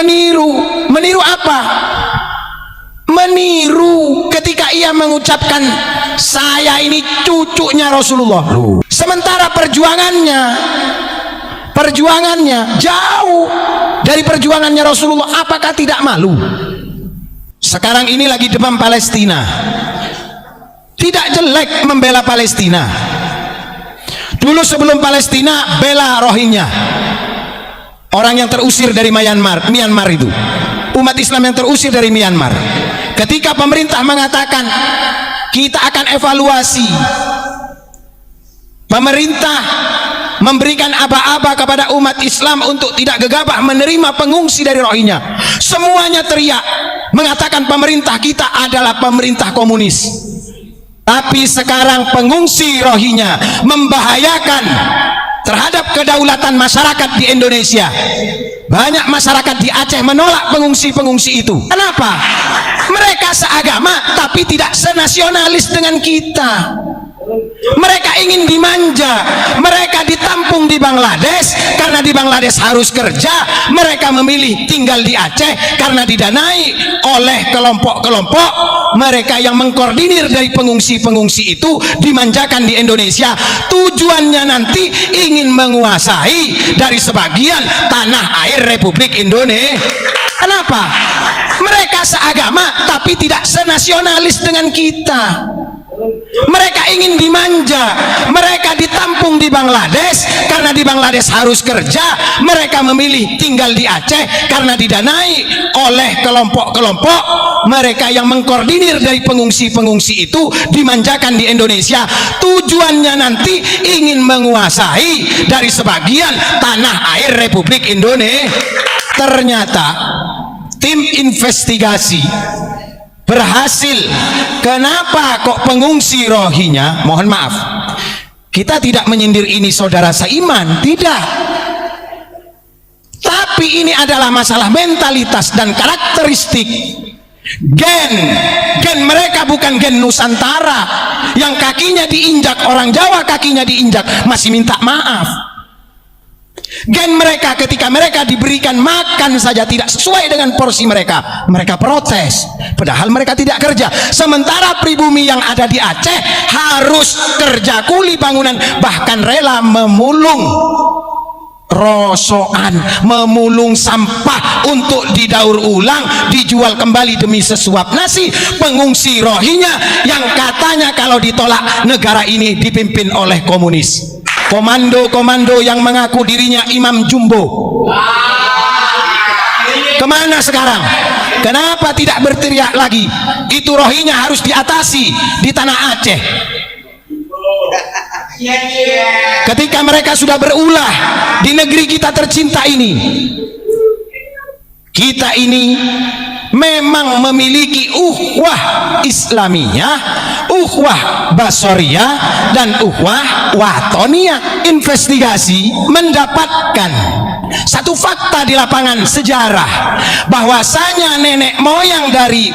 Meniru apa? Meniru ketika ia mengucapkan saya ini cucunya Rasulullah. Sementara perjuangannya jauh dari perjuangannya Rasulullah. Apakah tidak malu? Sekarang ini lagi demam Palestina. Tidak jelek membela Palestina. Dulu sebelum Palestina bela Rohingya, orang yang terusir dari Myanmar itu, umat Islam yang terusir dari Myanmar. Ketika pemerintah mengatakan kita akan evaluasi, pemerintah memberikan aba-aba kepada umat Islam untuk tidak gegabah menerima pengungsi dari Rohingya, semuanya teriak mengatakan pemerintah kita adalah pemerintah komunis. Tapi sekarang pengungsi Rohingya membahayakan terhadap kedaulatan masyarakat di Indonesia. Banyak masyarakat di Aceh menolak pengungsi-pengungsi itu. Kenapa? Mereka seagama tapi tidak senasionalis dengan kita. Mereka ingin dimanja. Mereka ditampung di Bangladesh karena di Bangladesh harus kerja. Mereka memilih tinggal di Aceh karena didanai oleh kelompok-kelompok mereka yang mengkoordinir dari pengungsi-pengungsi itu, dimanjakan di Indonesia. Tujuannya nanti ingin menguasai dari sebagian tanah air Republik Indonesia. Kenapa? Mereka seagama tapi tidak senasionalis dengan kita. Mereka ingin dimanja. Mereka ditampung di Bangladesh karena di Bangladesh harus kerja. Mereka memilih tinggal di Aceh karena didanai oleh kelompok-kelompok mereka yang mengkoordinir dari pengungsi-pengungsi itu, dimanjakan di Indonesia. Tujuannya nanti ingin menguasai dari sebagian tanah air Republik Indonesia. Ternyata tim investigasi berhasil. Kenapa kok pengungsi Rohingya, mohon maaf, kita tidak menyindir ini saudara seiman, tidak, tapi ini adalah masalah mentalitas dan karakteristik. Gen mereka bukan gen Nusantara yang kakinya diinjak orang Jawa, kakinya diinjak masih minta maaf. Gen mereka ketika mereka diberikan makan saja tidak sesuai dengan porsi mereka, mereka protes, padahal mereka tidak kerja. Sementara pribumi yang ada di Aceh harus kerja kuli bangunan, bahkan rela memulung rosokan, memulung sampah untuk didaur ulang, dijual kembali demi sesuap nasi. Pengungsi Rohingya yang katanya kalau ditolak negara ini dipimpin oleh komunis. Komando-komando yang mengaku dirinya Imam Jumbo kemana sekarang? Kenapa tidak berteriak lagi? Itu Rohingya harus diatasi di tanah Aceh. Ketika mereka sudah berulah di negeri kita tercinta ini, kita ini memang memiliki uhwah Islamiyah, uhwah Basoriyah, dan uhwah Watoniyah. Investigasi mendapatkan satu fakta di lapangan sejarah, bahwasanya nenek moyang dari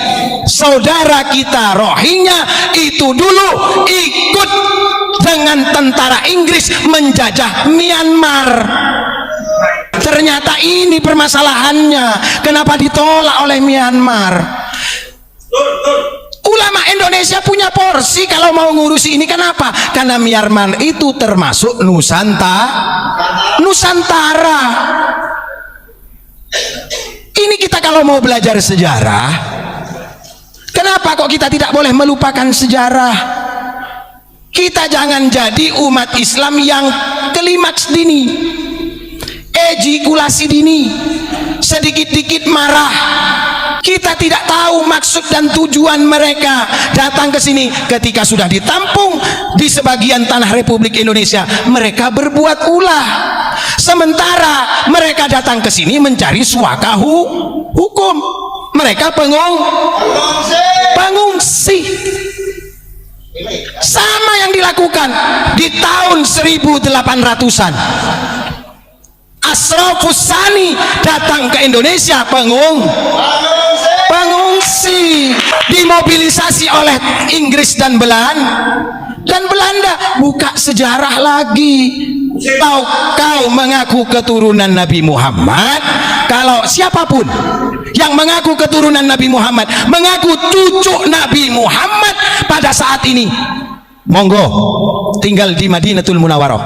saudara kita Rohingya itu dulu ikut dengan tentara Inggris menjajah Myanmar. Ternyata ini permasalahannya. Kenapa ditolak oleh Myanmar? Ulama Indonesia punya porsi kalau mau ngurusi ini. Kenapa? Karena Myanmar itu termasuk Nusantara. Ini kita kalau mau belajar sejarah, kenapa kok kita tidak boleh melupakan sejarah? Kita jangan jadi umat Islam yang klimaks dini, ejakulasi dini, sedikit-dikit marah. Kita tidak tahu maksud dan tujuan mereka datang ke sini. Ketika sudah ditampung di sebagian tanah Republik Indonesia, mereka berbuat ulah. Sementara mereka datang ke sini mencari suaka hukum. Mereka pengungsi. Sama yang dilakukan di tahun 1800-an. Asrafus Sani datang ke Indonesia, pengungsi, dimobilisasi oleh Inggris dan Belanda. Buka sejarah lagi. Kau mengaku keturunan Nabi Muhammad, kalau siapapun yang mengaku keturunan Nabi Muhammad, mengaku cucu Nabi Muhammad pada saat ini, monggo tinggal di Madinatul Munawwarah,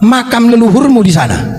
makam leluhurmu di sana.